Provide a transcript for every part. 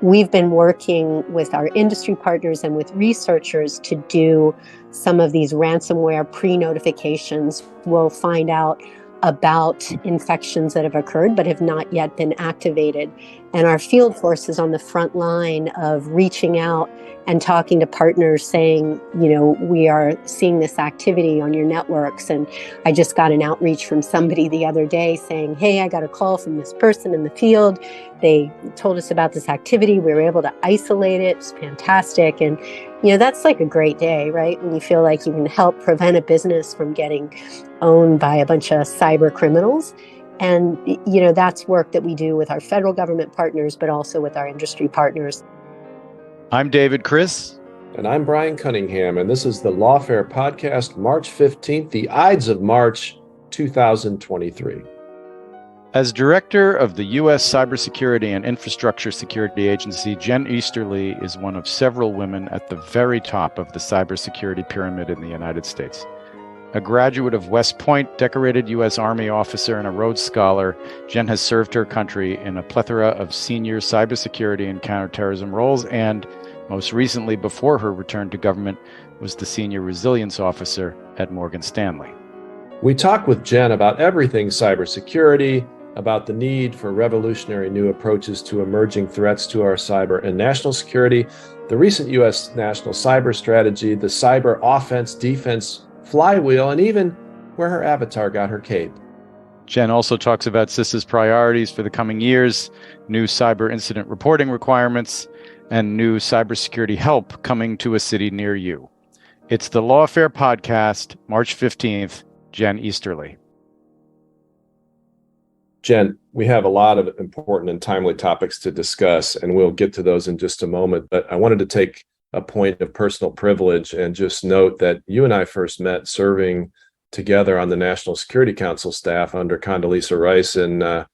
we've been working with our industry partners and with researchers to do some of these ransomware pre-notifications. We'll find out about infections that have occurred but have not yet been activated. And our field force is on the front line of reaching out and talking to partners saying, we are seeing this activity on your networks. And I just got an outreach from somebody the other day saying, hey, I got a call from this person in the field. They told us about this activity. We were able to isolate it. It's fantastic. And, that's like a great day, right? When you feel like you can help prevent a business from getting owned by a bunch of cyber criminals. And, that's work that we do with our federal government partners, but also with our industry partners. I'm David Kris. And I'm Bryan Cunningham. And this is the Lawfare podcast, March 15th, the Ides of March 2023. As director of the U.S. Cybersecurity and Infrastructure Security Agency, Jen Easterly is one of several women at the very top of the cybersecurity pyramid in the United States. A graduate of West Point, decorated U.S. Army officer, and a Rhodes Scholar, Jen has served her country in a plethora of senior cybersecurity and counterterrorism roles, and most recently, before her return to government, was the senior resilience officer at Morgan Stanley. We talk with Jen about everything cybersecurity, about the need for revolutionary new approaches to emerging threats to our cyber and national security, the recent U.S. national cyber strategy, the cyber offense defense flywheel, and even where her avatar got her cape. Jen also talks about CISA's priorities for the coming years, new cyber incident reporting requirements, and new cybersecurity help coming to a city near you. It's the Lawfare podcast, March 15th, Jen Easterly. Jen, we have a lot of important and timely topics to discuss, and we'll get to those in just a moment. But I wanted to take a point of personal privilege and just note that you and I first met serving together on the National Security Council staff under Condoleezza Rice in the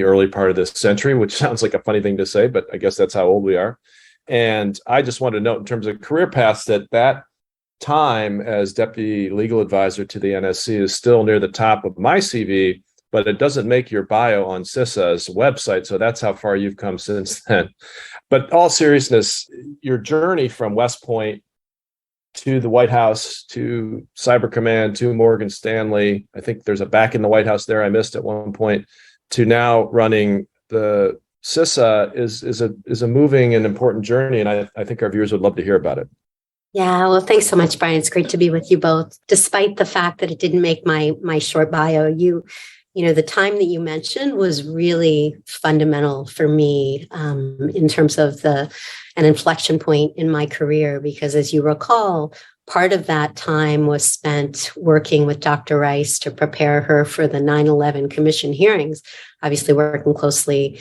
early part of this century, which sounds like a funny thing to say, but I guess that's how old we are. And I just wanted to note in terms of career paths that time as deputy legal advisor to the NSC is still near the top of my CV, but it doesn't make your bio on CISA's website. So that's how far you've come since then. But all seriousness, your journey from West Point to the White House, to Cyber Command, to Morgan Stanley, I think there's a back in the White House there I missed at one point, to now running the CISA is a moving and important journey. And I think our viewers would love to hear about it. Yeah, well, thanks so much, Bryan. It's great to be with you both. Despite the fact that it didn't make my short bio, the time that you mentioned was really fundamental for me in terms of an inflection point in my career, because as you recall, part of that time was spent working with Dr. Rice to prepare her for the 9/11 Commission hearings, obviously working closely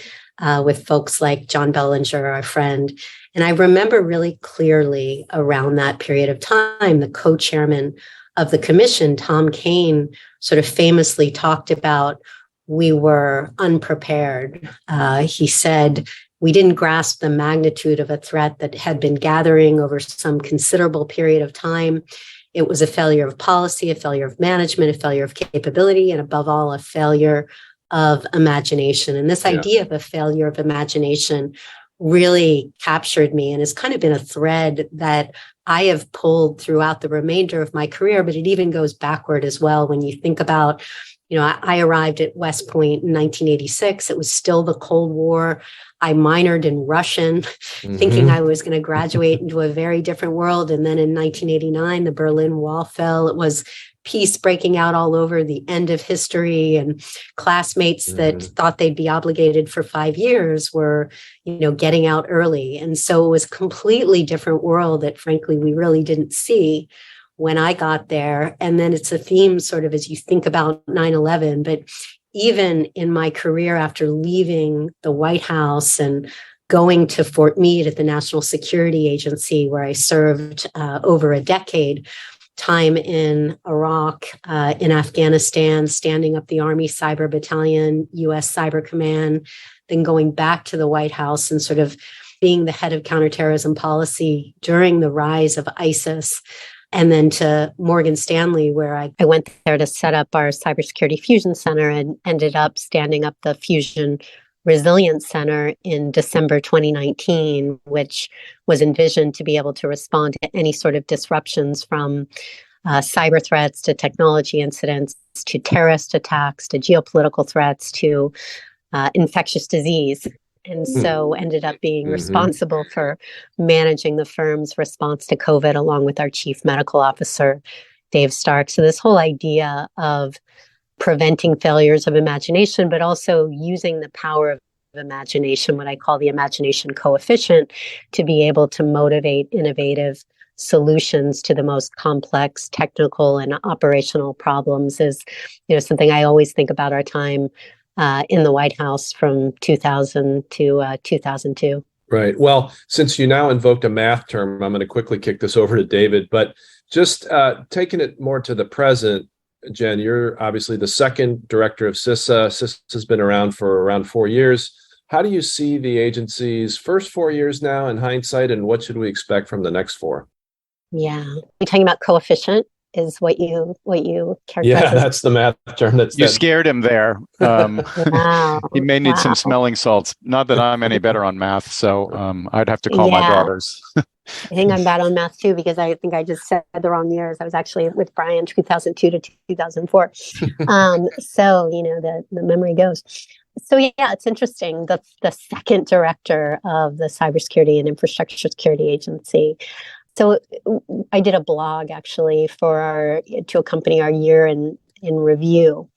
with folks like John Bellinger, our friend. And I remember really clearly around that period of time, the co-chairman of the commission, Tom Kane, sort of famously talked about we were unprepared. He said we didn't grasp the magnitude of a threat that had been gathering over some considerable period of time. It was a failure of policy, a failure of management, a failure of capability, and above all, a failure of imagination. And this idea of a failure of imagination really captured me and has kind of been a thread that I have pulled throughout the remainder of my career, but it even goes backward as well. When you think about, I arrived at West Point in 1986. It was still the Cold War. I minored in Russian, thinking I was going to graduate into a very different world. And then in 1989, the Berlin Wall fell. It was peace breaking out all over, the end of history, and classmates that thought they'd be obligated for 5 years were, getting out early. And so it was a completely different world that, frankly, we really didn't see when I got there. And then it's a theme sort of as you think about 9/11, but even in my career after leaving the White House and going to Fort Meade at the National Security Agency, where I served over a decade, time in Iraq, in Afghanistan, standing up the Army Cyber Battalion, U.S. Cyber Command, then going back to the White House and sort of being the head of counterterrorism policy during the rise of ISIS, and then to Morgan Stanley, where I went there to set up our Cybersecurity Fusion Center and ended up standing up the Fusion Resilience Center in December 2019, which was envisioned to be able to respond to any sort of disruptions from cyber threats to technology incidents to terrorist attacks to geopolitical threats to infectious disease. And so ended up being responsible for managing the firm's response to COVID along with our chief medical officer, Dave Stark. So this whole idea of preventing failures of imagination, but also using the power of imagination, what I call the imagination coefficient, to be able to motivate innovative solutions to the most complex technical and operational problems is, something I always think about our time in the White House from 2000 to 2002. Right. Well, since you now invoked a math term, I'm going to quickly kick this over to David, but just taking it more to the present, Jen, you're obviously the second director of CISA. CISA has been around for around 4 years. How do you see the agency's first 4 years now in hindsight, and what should we expect from the next 4? Yeah. You're talking about coefficient is what you characterize. Yeah, that's the math term. You scared him there. Wow. He may need some smelling salts. Not that I'm any better on math, so I'd have to call my daughters. I think I'm bad on math too, because I think I just said the wrong years. I was actually with Bryan 2002 to 2004. So, the memory goes. So yeah, it's interesting. The second director of the Cybersecurity and Infrastructure Security Agency. So I did a blog actually to accompany our year in review,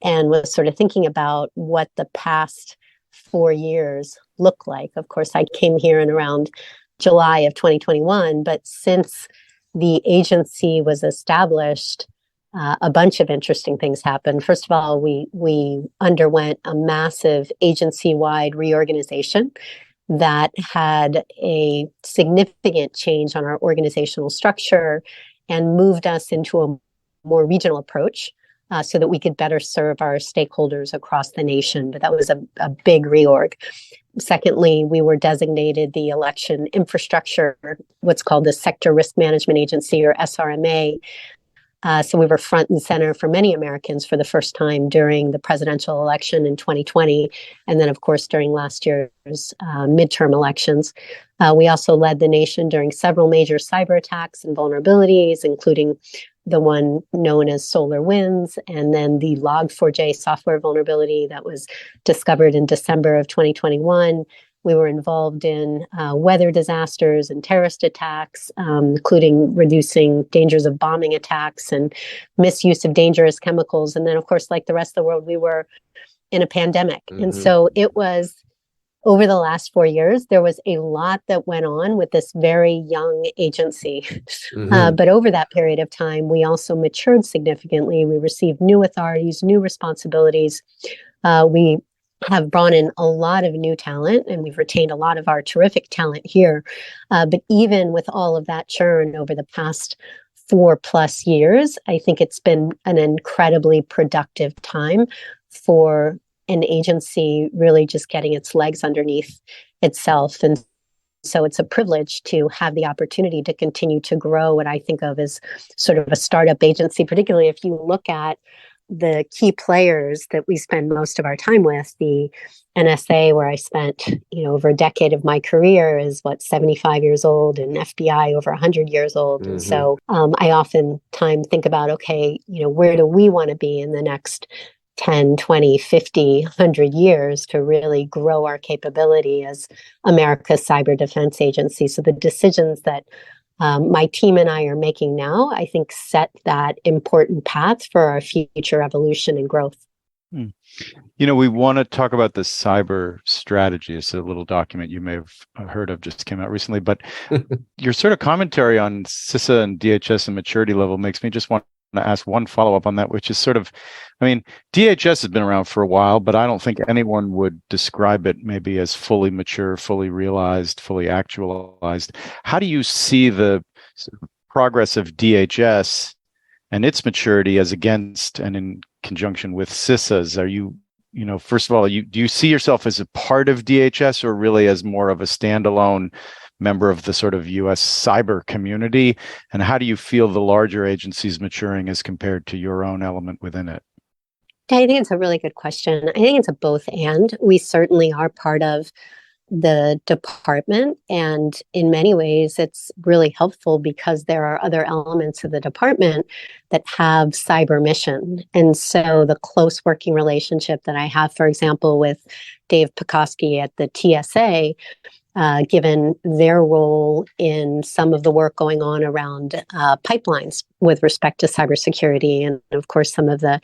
and was sort of thinking about what the past 4 years look like. Of course, I came here in around July of 2021, but since the agency was established, a bunch of interesting things happened. First of all, we underwent a massive agency-wide reorganization that had a significant change on our organizational structure and moved us into a more regional approach so that we could better serve our stakeholders across the nation. But that was a big reorg. Secondly, we were designated the election infrastructure, what's called the Sector Risk Management Agency, or SRMA. So we were front and center for many Americans for the first time during the presidential election in 2020. And then, of course, during last year's midterm elections. We also led the nation during several major cyber attacks and vulnerabilities, including the one known as SolarWinds, and then the Log4j software vulnerability that was discovered in December of 2021. We were involved in weather disasters and terrorist attacks, including reducing dangers of bombing attacks and misuse of dangerous chemicals. And then, of course, like the rest of the world, we were in a pandemic. And so it was, over the last 4 years, there was a lot that went on with this very young agency. But over that period of time, we also matured significantly. We received new authorities, new responsibilities. We have brought in a lot of new talent, and we've retained a lot of our terrific talent here. But even with all of that churn over the past 4+ years, I think it's been an incredibly productive time for an agency really just getting its legs underneath itself. And so it's a privilege to have the opportunity to continue to grow what I think of as sort of a startup agency, particularly if you look at the key players that we spend most of our time with. The NSA, where I spent over a decade of my career, is 75 years old, and FBI over 100 years old. And so I oftentimes think about, okay, where do we want to be in the next 10, 20, 50, 100 years to really grow our capability as America's cyber defense agency? So the decisions that my team and I are making now, I think, set that important path for our future evolution and growth. We want to talk about the cyber strategy. It's a little document you may have heard of, just came out recently. But your sort of commentary on CISA and DHS and maturity level makes me just want to ask one follow-up on that, which is sort of, DHS has been around for a while, but I don't think anyone would describe it maybe as fully mature, fully realized, fully actualized. How do you see the progress of DHS and its maturity as against and in conjunction with CISA's? Are you, first of all, do you see yourself as a part of DHS, or really as more of a standalone member of the sort of U.S. cyber community? And how do you feel the larger agencies maturing as compared to your own element within it? I think it's a really good question. I think it's a both and. We certainly are part of the department, and in many ways, it's really helpful because there are other elements of the department that have cyber mission. And so the close working relationship that I have, for example, with Dave Pekoski at the TSA, given their role in some of the work going on around pipelines with respect to cybersecurity and, of course, some of the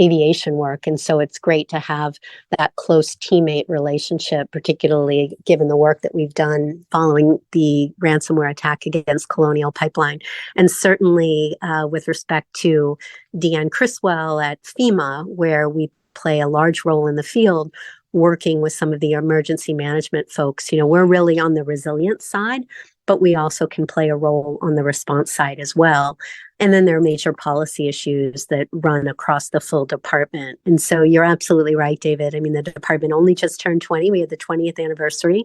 aviation work. And so it's great to have that close teammate relationship, particularly given the work that we've done following the ransomware attack against Colonial Pipeline. And certainly with respect to Deanne Criswell at FEMA, where we play a large role in the field, working with some of the emergency management folks. We're really on the resilience side, but we also can play a role on the response side as well. And then there are major policy issues that run across the full department. And so you're absolutely right, David. I mean, the department only just turned 20. We had the 20th anniversary,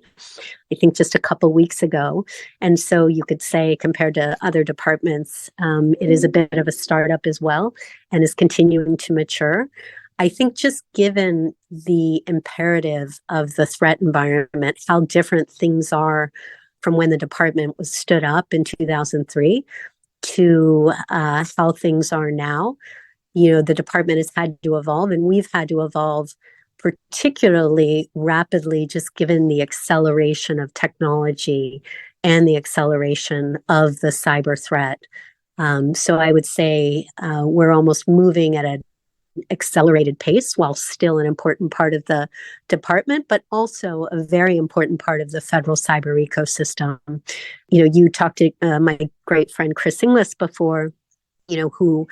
I think just a couple weeks ago. And so you could say, compared to other departments, it is a bit of a startup as well and is continuing to mature. I think just given the imperative of the threat environment, how different things are from when the department was stood up in 2003 to how things are now, the department has had to evolve, and we've had to evolve particularly rapidly, just given the acceleration of technology and the acceleration of the cyber threat. So I would say we're almost moving at an accelerated pace while still an important part of the department, but also a very important part of the federal cyber ecosystem. You talked to my great friend Kris before, who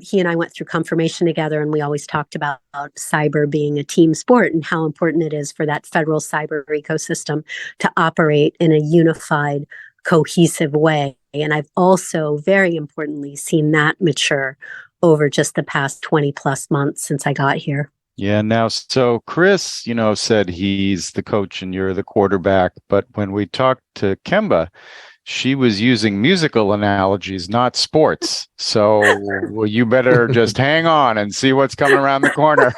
he and I went through confirmation together, and we always talked about cyber being a team sport and how important it is for that federal cyber ecosystem to operate in a unified, cohesive way. And I've also, very importantly, seen that mature over just the past 20 plus months since I got here. Yeah. Now, so Kris, said he's the coach and you're the quarterback. But when we talked to Kemba, she was using musical analogies, not sports. So well, you better just hang on and see what's coming around the corner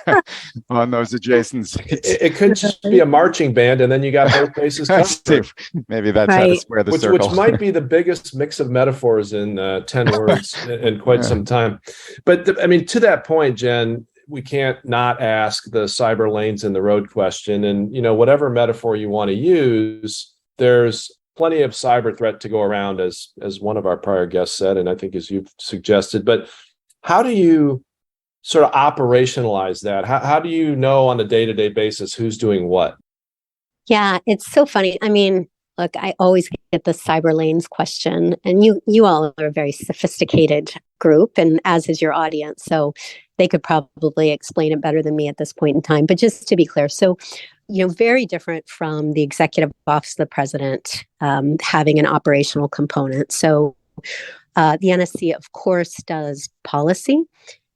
on those adjacent seats. It could just be a marching band, and then you got both bases covered. Maybe that's how to square the circle. Which might be the biggest mix of metaphors in 10 words in quite some time. But to that point, Jen, we can't not ask the cyber lanes in the road question. And, whatever metaphor you want to use, there's plenty of cyber threat to go around, as one of our prior guests said, and I think as you've suggested. But how do you sort of operationalize that? How do you know on a day-to-day basis who's doing what? Yeah, it's so funny. I mean, look, I always get the cyber lanes question, and you all are a very sophisticated group, and as is your audience, so they could probably explain it better than me at this point in time. But just to be clear, so very different from the executive office of the president having an operational component. So the NSC, of course, does policy,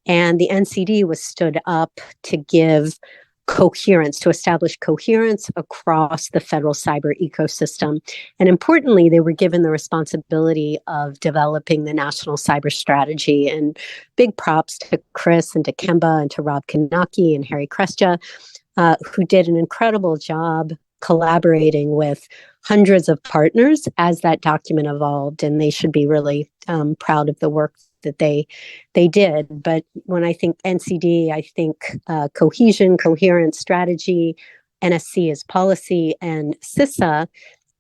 and the NCD was stood up to give coherence, to establish coherence across the federal cyber ecosystem. And importantly, they were given the responsibility of developing the national cyber strategy. And big props to Kris and to Kemba and to Rob Kanaki and Harry Kresja, who did an incredible job collaborating with hundreds of partners as that document evolved. And they should be really proud of the work that they did. But when I think NCD, I think cohesion, coherent strategy, NSC is policy, and CISA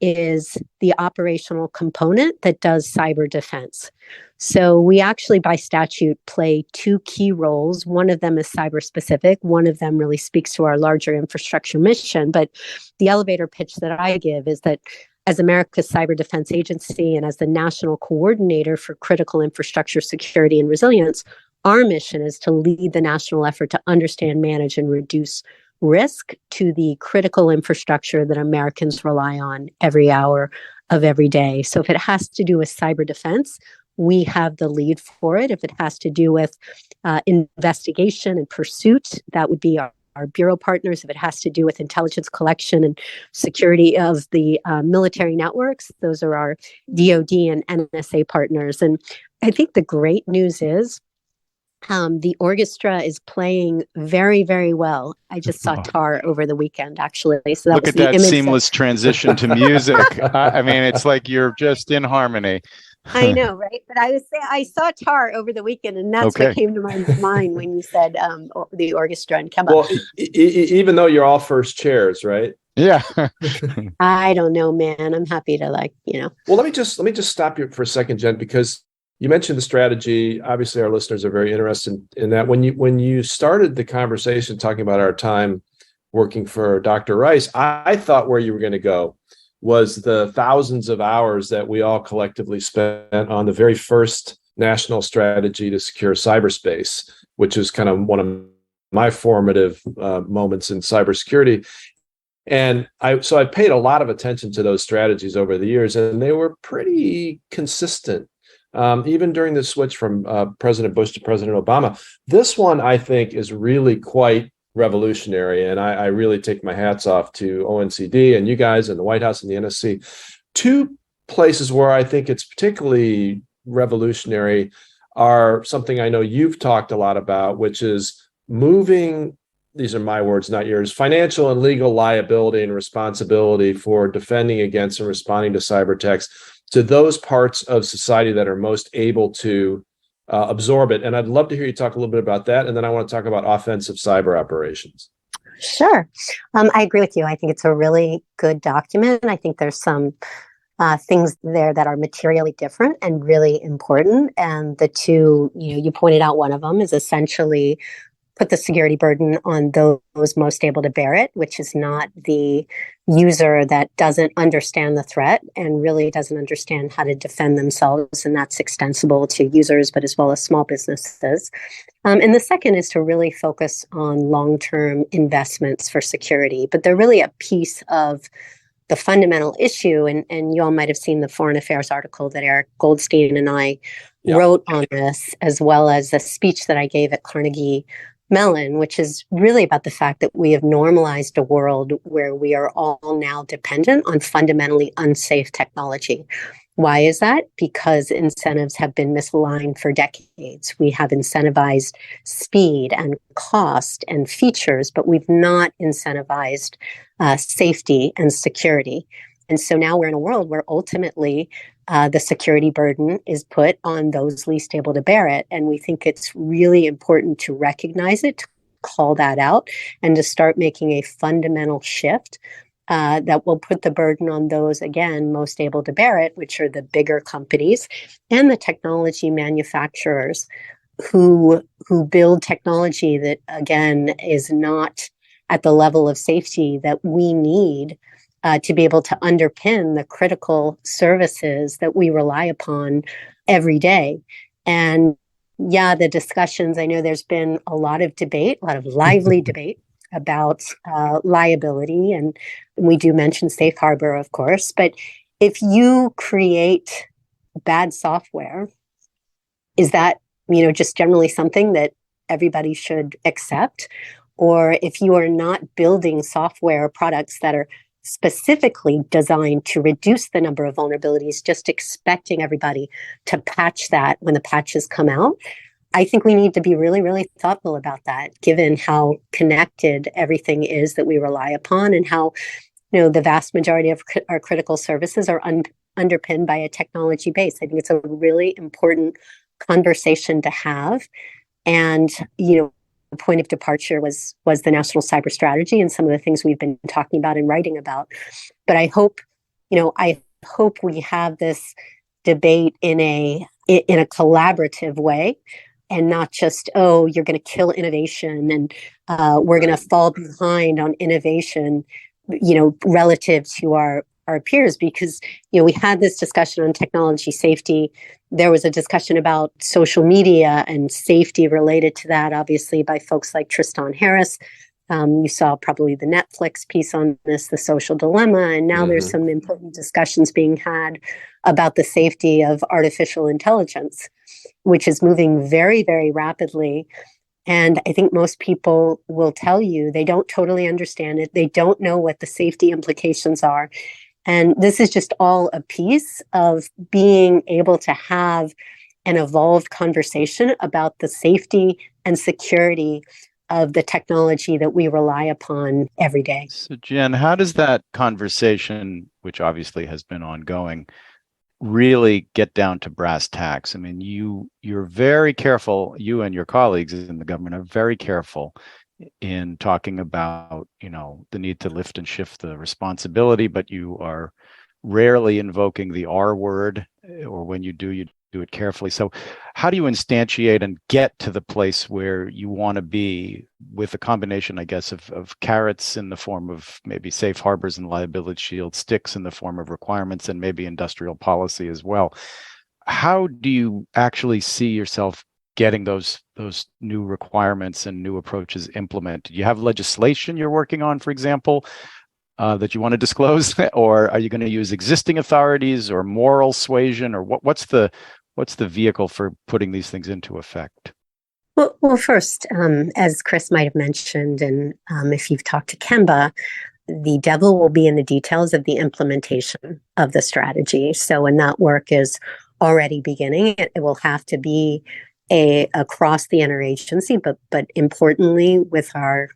is the operational component that does cyber defense. So we actually, by statute, play two key roles. One of them is cyber specific. One of them really speaks to our larger infrastructure mission. But the elevator pitch that I give is that as America's Cyber Defense Agency and as the national coordinator for critical infrastructure security and resilience, our mission is to lead the national effort to understand, manage, and reduce risk to the critical infrastructure that Americans rely on every hour of every day. So if it has to do with cyber defense, we have the lead for it. If it has to do with investigation and pursuit, that would be our bureau partners. If it has to do with intelligence collection and security of the military networks, those are our DoD and NSA partners. And I think the great news is The orchestra is playing very, very well. I just saw Tar over the weekend, actually. So that Look was at the that image seamless transition to music. I mean, it's like you're just in harmony. I know, right? But I was saying I saw Tar over the weekend, and that's Okay. what came to my mind when you said the orchestra and Kemba. Well, even though you're all first chairs, right? Yeah. I don't know, man. I'm happy to Well, let me just stop you for a second, Jen, because you mentioned the strategy. Obviously, our listeners are very interested in that. When you started the conversation talking about our time working for Dr. Rice, I thought where you were going to go was the thousands of hours that we all collectively spent on the very first national strategy to secure cyberspace, which is kind of one of my formative moments in cybersecurity. And I paid a lot of attention to those strategies over the years, and they were pretty consistent. Even during the switch from President Bush to President Obama. This one, I think, is really quite revolutionary. And I really take my hats off to ONCD and you guys and the White House and the NSC. Two places where I think it's particularly revolutionary are something I know you've talked a lot about, which is moving, these are my words, not yours, financial and legal liability and responsibility for defending against and responding to cyber attacks to those parts of society that are most able to absorb it. And I'd love to hear you talk a little bit about that. And then I want to talk about offensive cyber operations. Sure. I agree with you. I think it's a really good document. I think there's some things there that are materially different and really important. And the two, you pointed out one of them is essentially put the security burden on those most able to bear it, which is not the user that doesn't understand the threat and really doesn't understand how to defend themselves. And that's extensible to users, but as well as small businesses. And the second is to really focus on long-term investments for security. But they're really a piece of the fundamental issue. And you all might have seen the Foreign Affairs article that Eric Goldstein and I wrote on this, as well as a speech that I gave at Carnegie Mellon, which is really about the fact that we have normalized a world where we are all now dependent on fundamentally unsafe technology. Why is that? Because incentives have been misaligned for decades. We have incentivized speed and cost and features, but we've not incentivized safety and security. And so now we're in a world where ultimately the security burden is put on those least able to bear it. And we think it's really important to recognize it, to call that out, and to start making a fundamental shift that will put the burden on those, again, most able to bear it, which are the bigger companies and the technology manufacturers who build technology that, again, is not at the level of safety that we need to be able to underpin the critical services that we rely upon every day. And the discussions, I know there's been a lot of debate, a lot of lively debate about liability. And we do mention safe harbor, of course. But if you create bad software, is that, just generally something that everybody should accept? Or if you are not building software products that are specifically designed to reduce the number of vulnerabilities, just expecting everybody to patch that when the patches come out, I think we need to be really, really thoughtful about that, given how connected everything is that we rely upon and how, the vast majority of our critical services are underpinned by a technology base. I think it's a really important conversation to have. And, the point of departure was the national cyber strategy and some of the things we've been talking about and writing about. But I hope we have this debate in a collaborative way, and not just, you're going to kill innovation and we're going to fall behind on innovation, relative to our peers. Because, we had this discussion on technology safety. There was a discussion about social media and safety related to that, obviously, by folks like Tristan Harris. You saw probably the Netflix piece on this, The Social Dilemma. And now there's some important discussions being had about the safety of artificial intelligence, which is moving very, very rapidly. And I think most people will tell you they don't totally understand it. They don't know what the safety implications are. And this is just all a piece of being able to have an evolved conversation about the safety and security of the technology that we rely upon every day. So, Jen, how does that conversation, which obviously has been ongoing, really get down to brass tacks? I mean, you're very careful, you and your colleagues in the government are very careful in talking about, the need to lift and shift the responsibility, but you are rarely invoking the R word, or when you do it carefully. So how do you instantiate and get to the place where you want to be with a combination, I guess, of carrots in the form of maybe safe harbors and liability shields, sticks in the form of requirements, and maybe industrial policy as well? How do you actually see yourself getting those new requirements and new approaches implemented? Do you have legislation you're working on, for example, that you want to disclose, or are you going to use existing authorities or moral suasion, or what's the vehicle for putting these things into effect? Well, first, as Kris might have mentioned, and if you've talked to Kemba, the devil will be in the details of the implementation of the strategy. So when that work is already beginning, it will have to be across the interagency, but importantly with our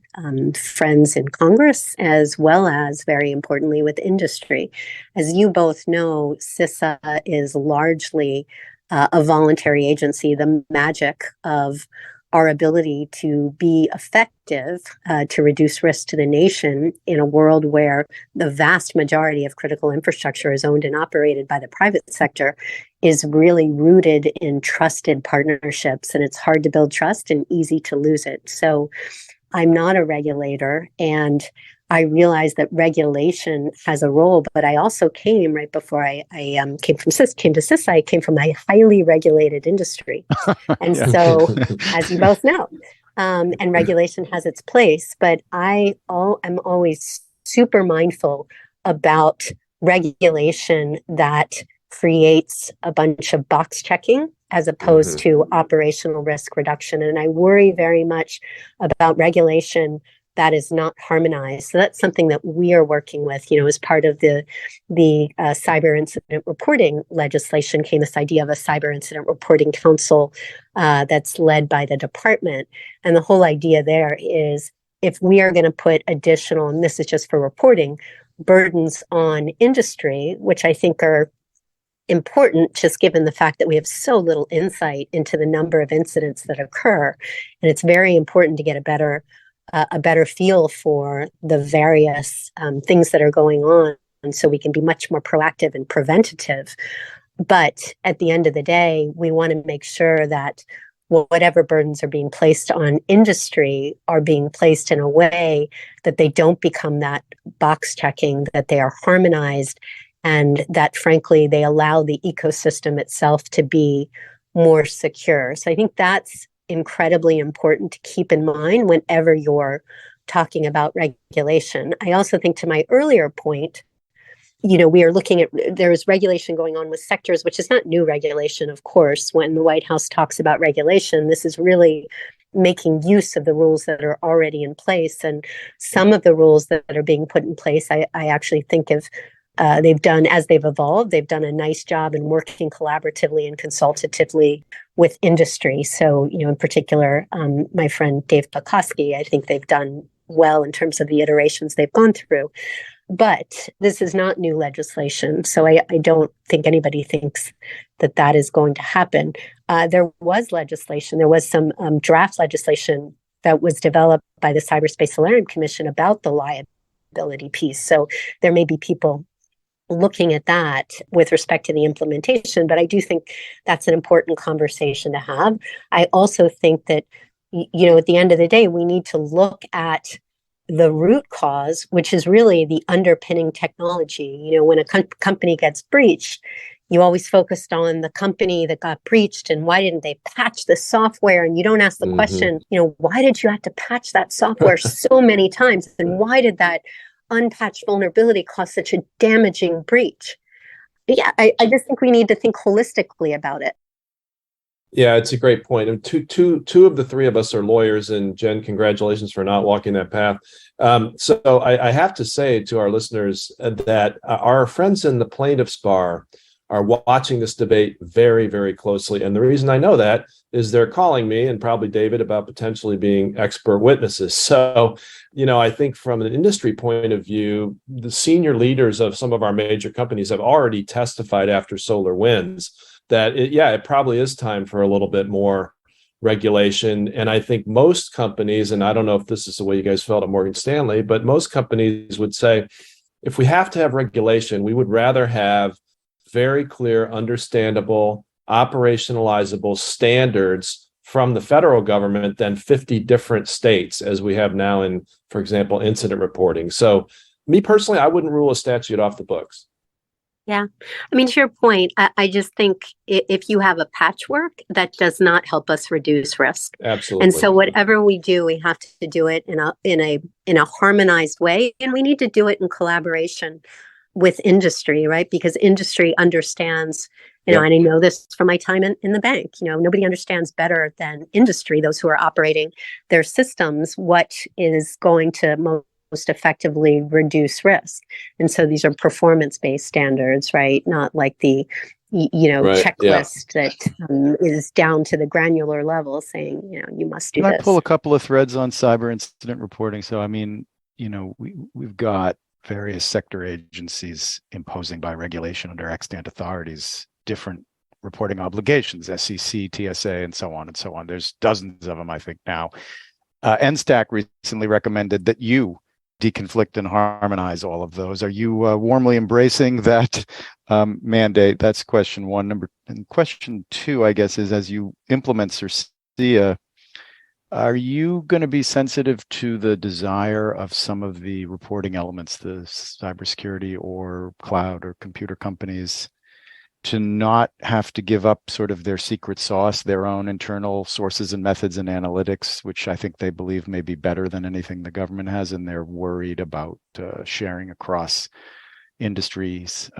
friends in Congress, as well as very importantly with industry. As you both know, CISA is largely a voluntary agency. The magic of our ability to be effective to reduce risk to the nation in a world where the vast majority of critical infrastructure is owned and operated by the private sector is really rooted in trusted partnerships. And it's hard to build trust and easy to lose it. So I'm not a regulator, and I realize that regulation has a role, but I also came right before I came to CISA, I came from a highly regulated industry. And so, as you both know, and regulation has its place, but I'm always super mindful about regulation that creates a bunch of box checking as opposed to operational risk reduction. And I worry very much about regulation that is not harmonized. So that's something that we are working with, as part of the cyber incident reporting legislation came this idea of a cyber incident reporting council that's led by the department. And the whole idea there is, if we are going to put additional, and this is just for reporting, burdens on industry, which I think are important, just given the fact that we have so little insight into the number of incidents that occur. And it's very important to get a better feel for the various things that are going on, and so we can be much more proactive and preventative. But at the end of the day, we want to make sure that whatever burdens are being placed on industry are being placed in a way that they don't become that box checking, that they are harmonized, and that, frankly, they allow the ecosystem itself to be more secure. So I think that's incredibly important to keep in mind whenever you're talking about regulation. I also think, to my earlier point, we are looking at, there is regulation going on with sectors, which is not new regulation, of course. When the White House talks about regulation, this is really making use of the rules that are already in place. And some of the rules that are being put in place, I actually think they've done, as they've evolved, they've done a nice job in working collaboratively and consultatively with industry. So, in particular, my friend Dave Pekoski, I think they've done well in terms of the iterations they've gone through. But this is not new legislation. So I don't think anybody thinks that is going to happen. There was legislation. There was some draft legislation that was developed by the Cyberspace Solarium Commission about the liability piece. So there may be people looking at that with respect to the implementation, but I do think that's an important conversation to have. I also think that, at the end of the day, we need to look at the root cause, which is really the underpinning technology. When a company gets breached, you always focused on the company that got breached and why didn't they patch the software? And you don't ask the question, why did you have to patch that software so many times? And why did that unpatched vulnerability cause such a damaging breach? Yeah, I just think we need to think holistically about it. Yeah, it's a great point. And two of the three of us are lawyers, and Jen, congratulations for not walking that path. So I have to say to our listeners that our friends in the plaintiff's bar are watching this debate very, very closely. And the reason I know that is they're calling me and probably David about potentially being expert witnesses. So, I think from an industry point of view, the senior leaders of some of our major companies have already testified after SolarWinds that it probably is time for a little bit more regulation. And I think most companies, and I don't know if this is the way you guys felt at Morgan Stanley, but most companies would say, if we have to have regulation, we would rather have very clear, understandable, operationalizable standards from the federal government than 50 different states, as we have now in, for example, incident reporting. So me personally, I wouldn't rule a statute off the books. Yeah. I mean, to your point, I just think if you have a patchwork, that does not help us reduce risk. Absolutely. And so whatever we do, we have to do it in a harmonized way. And we need to do it in collaboration with industry, right? Because industry understands, and I know this from my time in the bank, nobody understands better than industry, those who are operating their systems, what is going to most effectively reduce risk. And so these are performance-based standards, right? Not like the checklist that is down to the granular level saying, you must do this. Can I pull a couple of threads on cyber incident reporting? So, I mean, we've got various sector agencies imposing by regulation under extant authorities different reporting obligations, SEC, TSA, and so on and so on. There's dozens of them, I think, now. NSTAC recently recommended that you deconflict and harmonize all of those. Are you warmly embracing that mandate? That's question one. And question two, I guess, is as you implement CISA, are you going to be sensitive to the desire of some of the reporting elements, the cybersecurity or cloud or computer companies, to not have to give up sort of their secret sauce, their own internal sources and methods and analytics, which I think they believe may be better than anything the government has, and they're worried about sharing across industries,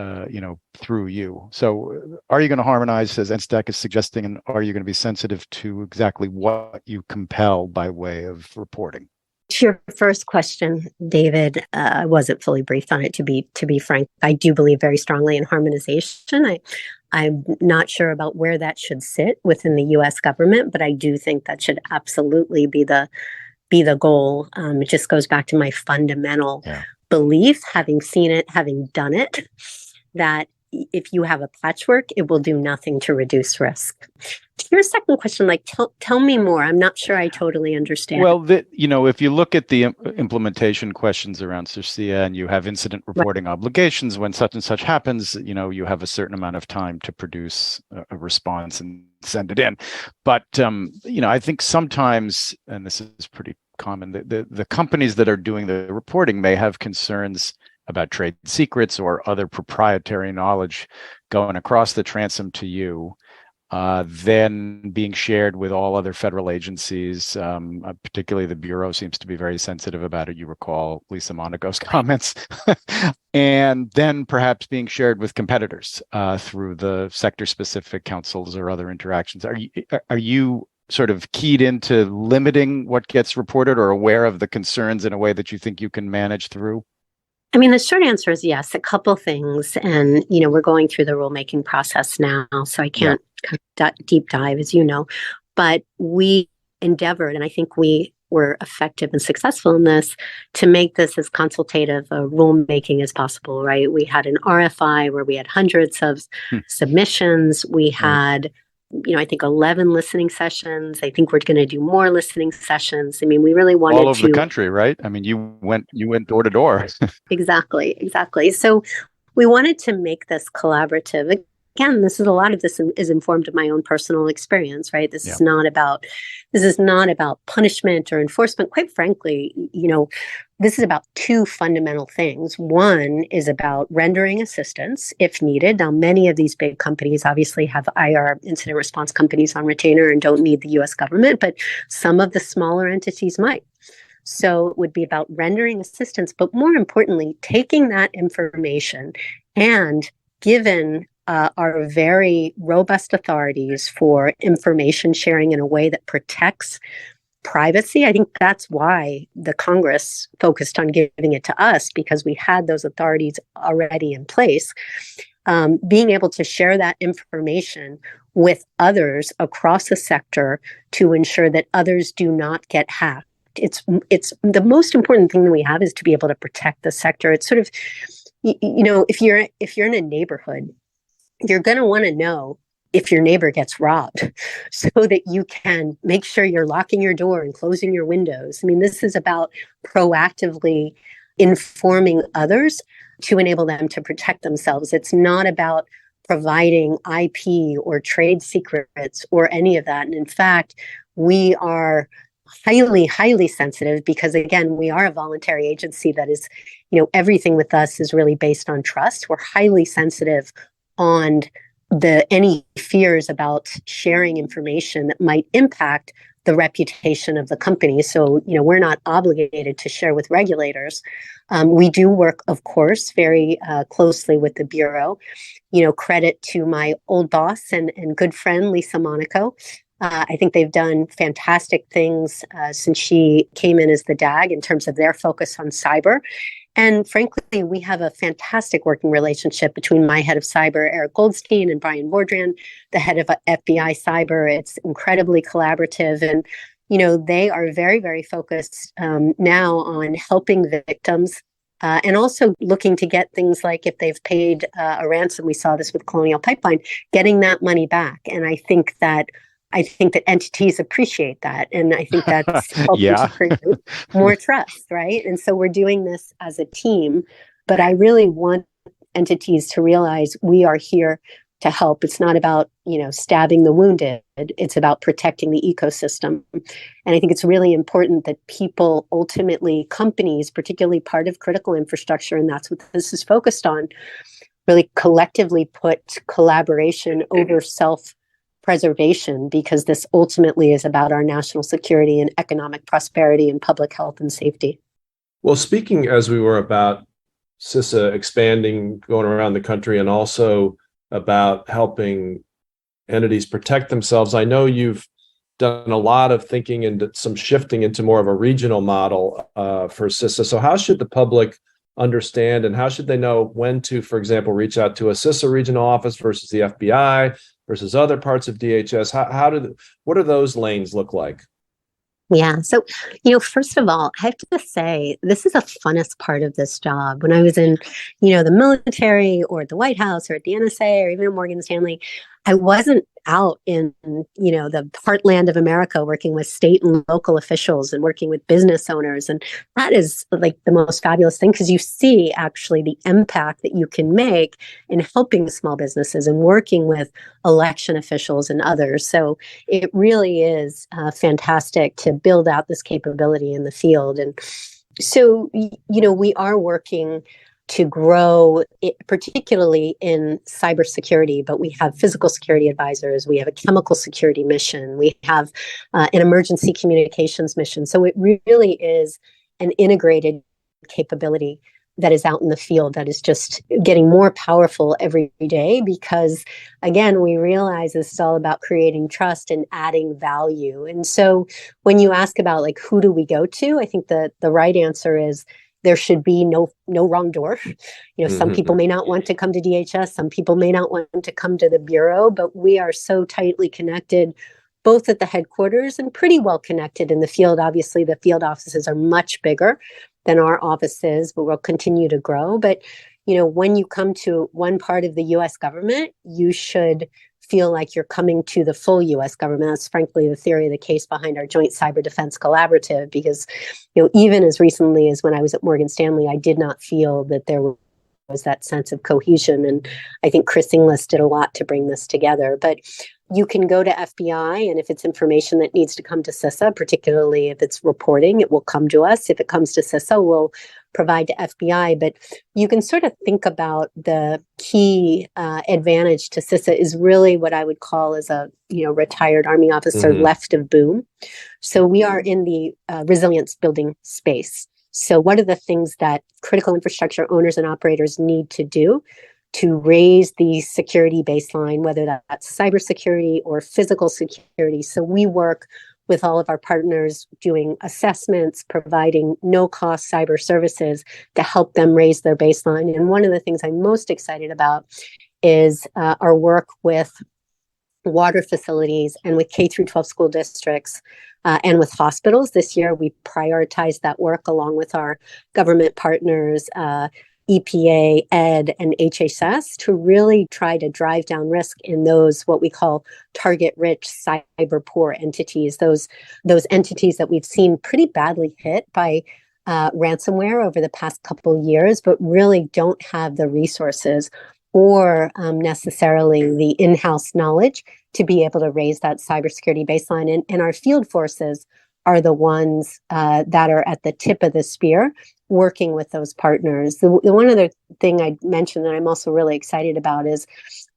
through you. So are you going to harmonize, as NSTAC is suggesting, and are you going to be sensitive to exactly what you compel by way of reporting? To your first question, David, I wasn't fully briefed on it, to be frank. I do believe very strongly in harmonization. I'm not sure about where that should sit within the U.S. government, but I do think that should absolutely be the goal. It just goes back to my fundamental belief, having seen it, having done it, that if you have a patchwork, it will do nothing to reduce risk. To your second question, tell me more. I'm not sure I totally understand. Well, if you look at the implementation questions around CISA and you have incident reporting obligations, when such and such happens, you have a certain amount of time to produce a response and send it in. But, I think sometimes, and this is pretty common, the companies that are doing the reporting may have concerns about trade secrets or other proprietary knowledge going across the transom to you, then being shared with all other federal agencies, particularly the Bureau seems to be very sensitive about it. You recall Lisa Monaco's comments. And then perhaps being shared with competitors through the sector-specific councils or other interactions. Are you sort of keyed into limiting what gets reported or aware of the concerns in a way that you think you can manage through? I mean, the short answer is yes, a couple things. And, we're going through the rulemaking process now, so I can't deep dive, as you know. But we endeavored, and I think we were effective and successful in this, to make this as consultative a rulemaking as possible, right? We had an RFI where we had hundreds of submissions. We had I think 11 listening sessions. I think we're going to do more listening sessions. I mean, we really wanted all over the country, right? I mean, you went door to door. Exactly. So we wanted to make this collaborative. Again, a lot of this is informed of my own personal experience, right? This is not about punishment or enforcement. Quite frankly, this is about two fundamental things. One is about rendering assistance if needed. Now, many of these big companies obviously have IR, incident response companies, on retainer and don't need the U.S. government, but some of the smaller entities might. So it would be about rendering assistance, but more importantly, taking that information and given our very robust authorities for information sharing in a way that protects privacy. I think that's why the Congress focused on giving it to us, because we had those authorities already in place. being able to share that information with others across the sector to ensure that others do not get hacked. It's the most important thing that we have is to be able to protect the sector. It's sort of, if you're in a neighborhood, you're going to want to know if your neighbor gets robbed so that you can make sure you're locking your door and closing your windows. I mean, this is about proactively informing others to enable them to protect themselves. It's not about providing IP or trade secrets or any of that. And in fact, we are highly, highly sensitive because, again, we are a voluntary agency that is, everything with us is really based on trust. We're highly sensitive on any fears about sharing information that might impact the reputation of the company. So, we're not obligated to share with regulators. We do work, of course, very closely with the Bureau. Credit to my old boss and good friend, Lisa Monaco. I think they've done fantastic things since she came in as the DAG in terms of their focus on cyber. And frankly, we have a fantastic working relationship between my head of cyber, Eric Goldstein, and Brian Vordran, the head of FBI cyber. It's incredibly collaborative. And, they are very, very focused now on helping victims and also looking to get things like if they've paid a ransom, we saw this with Colonial Pipeline, getting that money back. And I think that entities appreciate that. And I think that's helping to create more trust, right? And so we're doing this as a team, but I really want entities to realize we are here to help. It's not about, stabbing the wounded. It's about protecting the ecosystem. And I think it's really important that people, ultimately companies, particularly part of critical infrastructure, and that's what this is focused on, really collectively put collaboration over self-preservation, because this ultimately is about our national security and economic prosperity and public health and safety. Well, speaking as we were about CISA expanding, going around the country, and also about helping entities protect themselves, I know you've done a lot of thinking and some shifting into more of a regional model for CISA. So how should the public understand, and how should they know when to, for example, reach out to a CISA regional office versus the FBI versus other parts of DHS? What do those lanes look like? Yeah. So, first of all, I have to say, this is the funnest part of this job. When I was in, the military or at the White House or at the NSA or even at Morgan Stanley, I wasn't out in, the heartland of America working with state and local officials and working with business owners. And that is like the most fabulous thing, because you see actually the impact that you can make in helping small businesses and working with election officials and others. So it really is fantastic to build out this capability in the field. And so, we are working to grow, particularly in cybersecurity, but we have physical security advisors, we have a chemical security mission, we have an emergency communications mission. So it really is an integrated capability that is out in the field that is just getting more powerful every day, because, again, we realize this is all about creating trust and adding value. And so when you ask about who do we go to, I think the right answer is there should be no wrong door. Some people may not want to come to DHS, some people may not want to come to the Bureau, but we are so tightly connected, both at the headquarters and pretty well connected in the field. Obviously, the field offices are much bigger than our offices, but we'll continue to grow. But, when you come to one part of the U.S. government, you should feel like you're coming to the full U.S. government. That's frankly the theory of the case behind our Joint Cyber Defense Collaborative, because, even as recently as when I was at Morgan Stanley, I did not feel that there was that sense of cohesion. And I think Kris did a lot to bring this together. But you can go to FBI, and if it's information that needs to come to CISA, particularly if it's reporting, it will come to us. If it comes to CISA, we'll provide to FBI. But you can sort of think about the key advantage to CISA is really what I would call as a retired Army officer left of boom. So we are in the resilience building space. So what are the things that critical infrastructure owners and operators need to do to raise the security baseline, whether that's cybersecurity or physical security? So we work with all of our partners doing assessments, providing no-cost cyber services to help them raise their baseline. And one of the things I'm most excited about is our work with water facilities and with K through 12 school districts and with hospitals. This year, we prioritized that work along with our government partners, EPA, ED, and HHS, to really try to drive down risk in those what we call target-rich, cyber-poor entities, those entities that we've seen pretty badly hit by ransomware over the past couple of years, but really don't have the resources or necessarily the in-house knowledge to be able to raise that cybersecurity baseline. And our field forces are the ones that are at the tip of the spear working with those partners. The one other thing I mentioned that I'm also really excited about is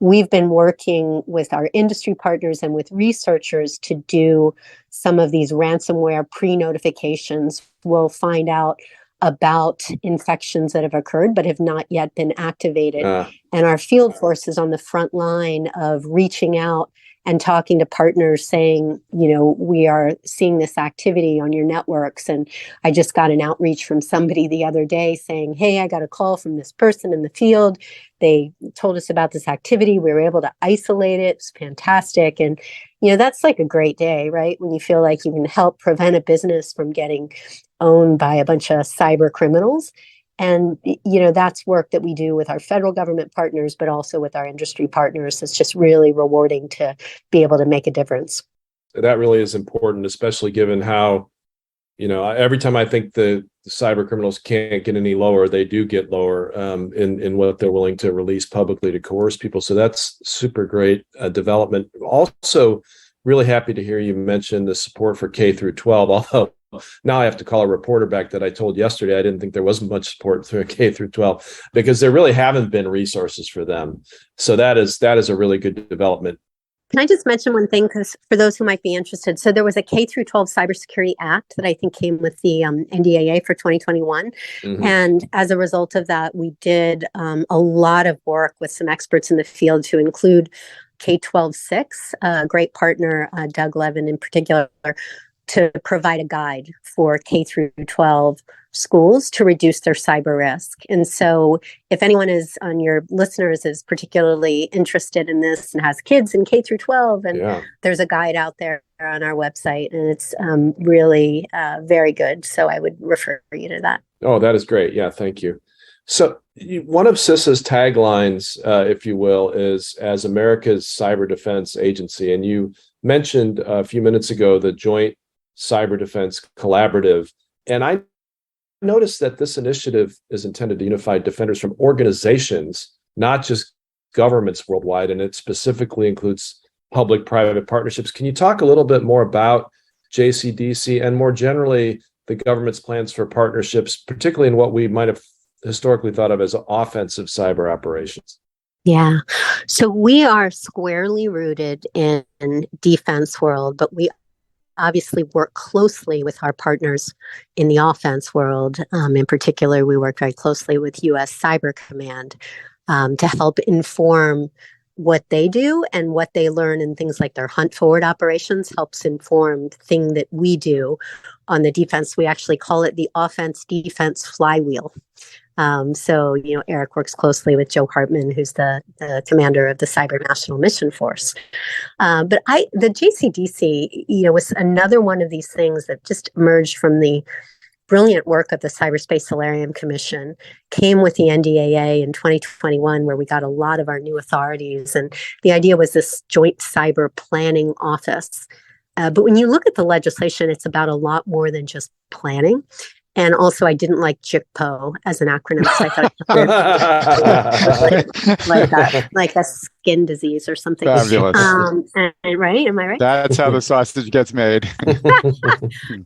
we've been working with our industry partners and with researchers to do some of these ransomware pre-notifications. We'll find out about infections that have occurred but have not yet been activated. And our field force is on the front line of reaching out and talking to partners saying, we are seeing this activity on your networks. And I just got an outreach from somebody the other day saying, hey, I got a call from this person in the field. They told us about this activity. We were able to isolate it. It's fantastic. And, that's like a great day, right? When you feel like you can help prevent a business from getting owned by a bunch of cyber criminals. And, that's work that we do with our federal government partners, but also with our industry partners. It's just really rewarding to be able to make a difference. That really is important, especially given how, every time I think the cyber criminals can't get any lower, they do get lower in what they're willing to release publicly to coerce people. So that's super great development. Also, really happy to hear you mention the support for K through 12, although now I have to call a reporter back that I told yesterday I didn't think there wasn't much support through K through 12 because there really haven't been resources for them. So that is a really good development. Can I just mention one thing, because for those who might be interested, so there was a K through 12 Cybersecurity Act that I think came with the NDAA for 2021. Mm-hmm. And as a result of that, we did a lot of work with some experts in the field to include K-12-6, a great partner, Doug Levin in particular, to provide a guide for K through 12 schools to reduce their cyber risk. And so if anyone on your listeners is particularly interested in this and has kids in K through 12, and there's a guide out there on our website, and it's really very good. So I would refer you to that. Oh, that is great. Yeah, thank you. So one of CISA's taglines, if you will, is as America's cyber defense agency. And you mentioned a few minutes ago the Joint Cyber Defense Collaborative. And I noticed that this initiative is intended to unify defenders from organizations, not just governments worldwide, and it specifically includes public-private partnerships. Can you talk a little bit more about JCDC and more generally the government's plans for partnerships, particularly in what we might have historically thought of as offensive cyber operations? Yeah. So we are squarely rooted in defense world, but we obviously work closely with our partners in the offense world. In particular, we work very closely with U.S. Cyber Command to help inform what they do, and what they learn in things like their hunt forward operations helps inform the thing that we do on the defense. We actually call it the offense defense flywheel. So, Eric works closely with Joe Hartman, who's the commander of the Cyber National Mission Force. But the JCDC, was another one of these things that just emerged from the brilliant work of the Cyberspace Solarium Commission, came with the NDAA in 2021, where we got a lot of our new authorities. And the idea was this joint cyber planning office. But when you look at the legislation, it's about a lot more than just planning. And also, I didn't like JICPO as an acronym, so I thought like a skin disease or something. Fabulous. Right? Am I right? That's how the sausage gets made.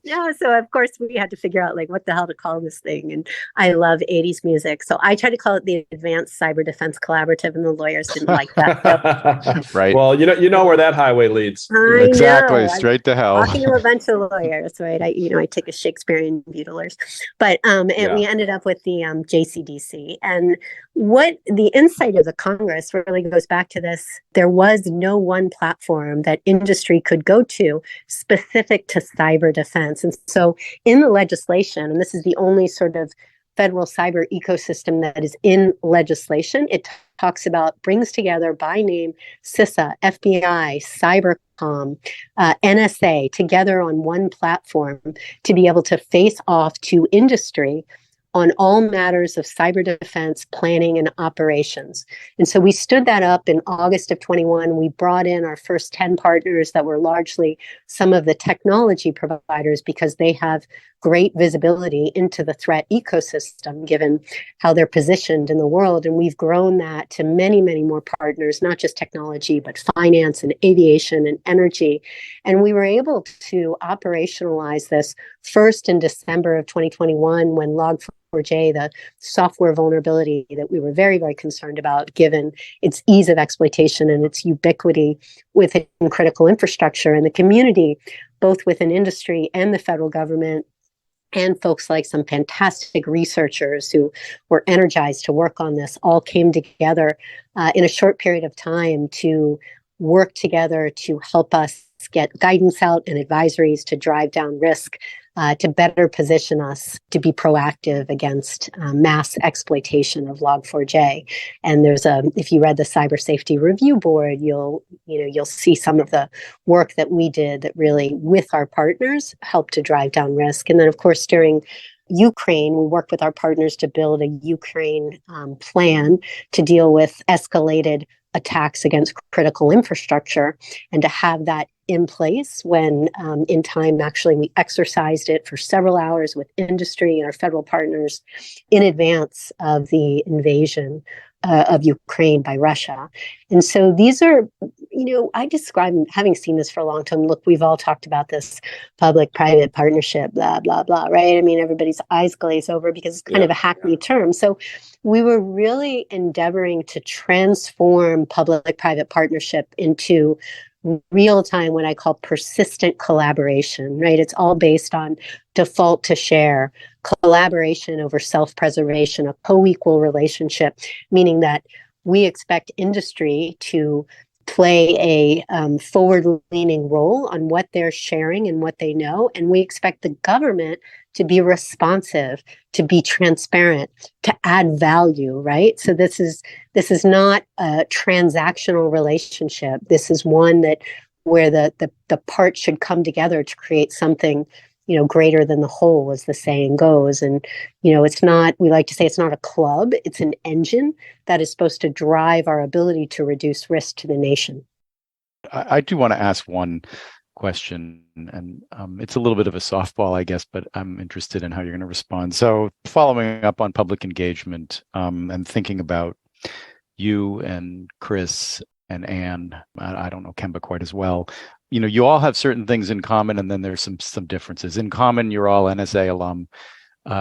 Yeah. So of course we had to figure out what the hell to call this thing. And I love 80s music, so I tried to call it the Advanced Cyber Defense Collaborative, and the lawyers didn't like that. Right. Well, you know where that highway leads. Exactly. Straight to hell. Talking to a bunch of lawyers, right? I take a Shakespearean view to lawyers. But we ended up with the JCDC. And what the insight of the Congress really goes back to this: there was no one platform that industry could go to specific to cyber defense. And so in the legislation, and this is the only sort of federal cyber ecosystem that is in legislation. It talks about, brings together by name CISA, FBI, Cybercom, NSA together on one platform to be able to face off to industry on all matters of cyber defense planning and operations. And so we stood that up in August of 21. We brought in our first 10 partners that were largely some of the technology providers because they have great visibility into the threat ecosystem, given how they're positioned in the world. And we've grown that to many, many more partners, not just technology, but finance and aviation and energy. And we were able to operationalize this first in December of 2021 when Lawfare, the software vulnerability that we were very, very concerned about, given its ease of exploitation and its ubiquity within critical infrastructure, and the community, both within industry and the federal government, and folks like some fantastic researchers who were energized to work on this, all came together in a short period of time to work together to help us get guidance out and advisories to drive down risk, to better position us to be proactive against mass exploitation of Log4j. And there's if you read the Cyber Safety Review Board, you'll see some of the work that we did that really, with our partners, helped to drive down risk. And then, of course, during Ukraine, we worked with our partners to build a Ukraine plan to deal with escalated attacks against critical infrastructure, and to have that in place when in time, actually, we exercised it for several hours with industry and our federal partners in advance of the invasion of Ukraine by Russia. And so these are, I describe, having seen this for a long time, look, we've all talked about this public-private partnership, blah, blah, blah, right? I mean, everybody's eyes glaze over because it's kind of a hackneyed term. So we were really endeavoring to transform public-private partnership into real-time, what I call persistent collaboration, right? It's all based on default to share, collaboration over self-preservation, a co-equal relationship, meaning that we expect industry to play a forward-leaning role on what they're sharing and what they know, and we expect the government to be responsive, to be transparent, to add value, right? So this is not a transactional relationship. This is one where the parts should come together to create something, greater than the whole, as the saying goes. And, it's not, we like to say it's not a club, it's an engine that is supposed to drive our ability to reduce risk to the nation. I do want to ask one question, and it's a little bit of a softball, I guess, but I'm interested in how you're going to respond. So following up on public engagement and thinking about you and Kris and Anne, I don't know Kemba quite as well. You all have certain things in common, and then there's some differences. In common, you're all NSA alum.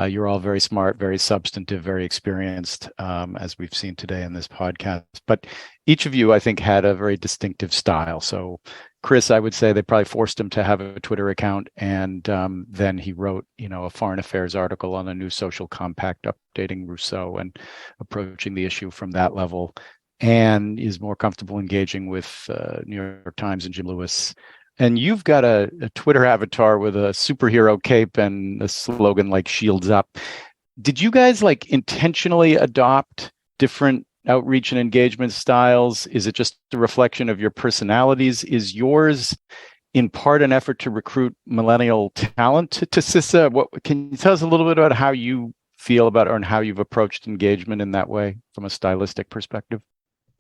You're all very smart, very substantive, very experienced, as we've seen today in this podcast. But each of you, I think, had a very distinctive style. So Kris, I would say they probably forced him to have a Twitter account, and then he wrote, a foreign affairs article on a new social compact updating Rousseau and approaching the issue from that level, and is more comfortable engaging with New York Times and Jim Lewis. And you've got a Twitter avatar with a superhero cape and a slogan like "Shields Up." Did you guys intentionally adopt different outreach and engagement styles? Is it just a reflection of your personalities? Is yours in part an effort to recruit millennial talent to CISA? Can you tell us a little bit about how you feel about and how you've approached engagement in that way from a stylistic perspective?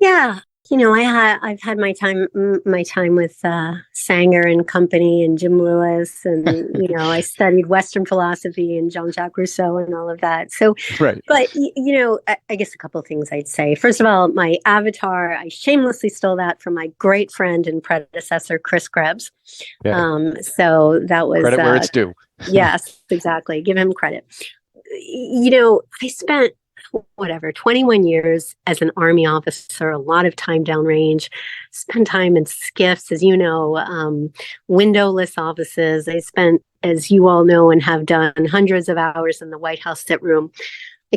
Yeah. I've had my time with Sanger and company and Jim Lewis, and I studied Western philosophy and Jean-Jacques Rousseau and all of that. So, right. But I guess a couple of things I'd say. First of all, my avatar, I shamelessly stole that from my great friend and predecessor, Kris Krebs. Yeah. So that was credit where it's due. Yes, exactly. Give him credit. I spent 21 years as an Army officer, a lot of time downrange, spent time in SCIFs, as you know, windowless offices. I spent, as you all know and have done, hundreds of hours in the White House sit room.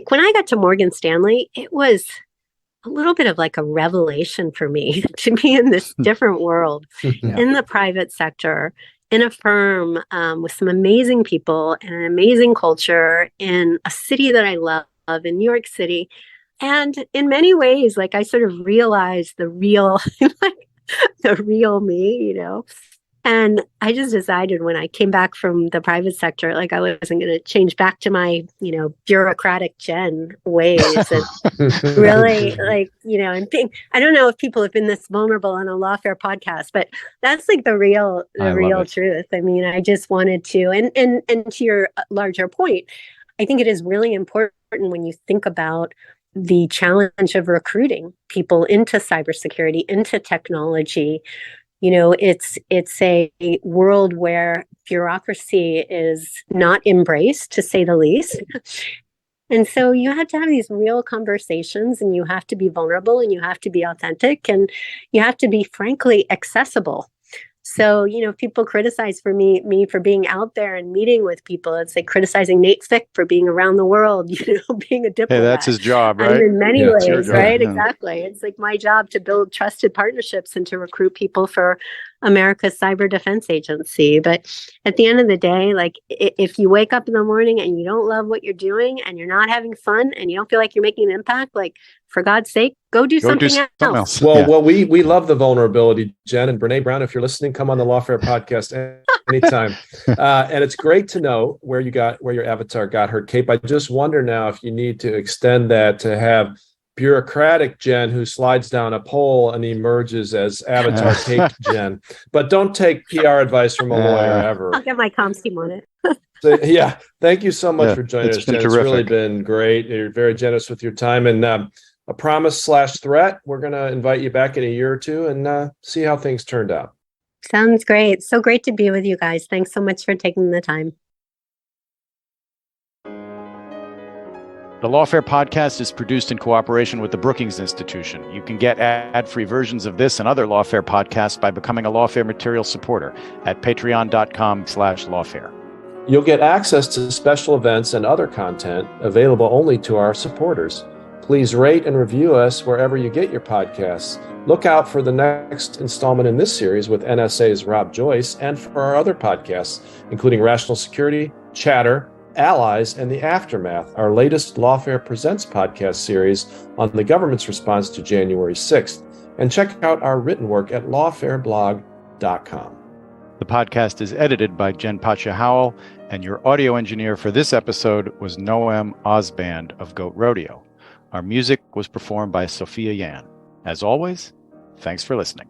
When I got to Morgan Stanley, it was a little bit of a revelation for me to be in this different world in the private sector, in a firm with some amazing people and an amazing culture in a city that I love, in New York City. And in many ways, like I sort of realized the real, like the real me, And I just decided when I came back from the private sector, like I wasn't going to change back to my, bureaucratic Jen ways and really and think, I don't know if people have been this vulnerable on a Lawfare podcast, but that's like the real truth. I mean, I just wanted to, and to your larger point, I think it is really important when you think about the challenge of recruiting people into cybersecurity, into technology. It's a world where bureaucracy is not embraced, to say the least. And so you have to have these real conversations, and you have to be vulnerable, and you have to be authentic, and you have to be, frankly, accessible. So, people criticize me for being out there and meeting with people. It's like criticizing Nate Fick for being around the world, being a diplomat. Hey, that's his job, right? In many ways, right? Yeah. Exactly. It's like my job to build trusted partnerships and to recruit people for America's Cyber Defense Agency. But at the end of the day, like if you wake up in the morning and you don't love what you're doing and you're not having fun and you don't feel like you're making an impact, like for God's sake, go do something else. Well, we love the vulnerability, Jen, and Brene Brown. If you're listening, come on the Lawfare podcast anytime. And it's great to know where your avatar got her cape. I just wonder now if you need to extend that to have bureaucratic Jen who slides down a pole and emerges as avatar cape Jen. But don't take PR advice from a lawyer ever. I'll get my comms team on it. So, thank you so much for joining us, Jen. It's really been great. You're very generous with your time, and a promise/threat. We're going to invite you back in a year or two and see how things turned out. Sounds great. So great to be with you guys. Thanks so much for taking the time. The Lawfare podcast is produced in cooperation with the Brookings Institution. You can get ad-free versions of this and other Lawfare podcasts by becoming a Lawfare material supporter at patreon.com/lawfare. You'll get access to special events and other content available only to our supporters. Please rate and review us wherever you get your podcasts. Look out for the next installment in this series with NSA's Rob Joyce and for our other podcasts, including Rational Security, Chatter, Allies, and The Aftermath, our latest Lawfare Presents podcast series on the government's response to January 6th. And check out our written work at lawfareblog.com. The podcast is edited by Jen Pacha-Howell, and your audio engineer for this episode was Noam Osband of Goat Rodeo. Our music was performed by Sophia Yan. As always, thanks for listening.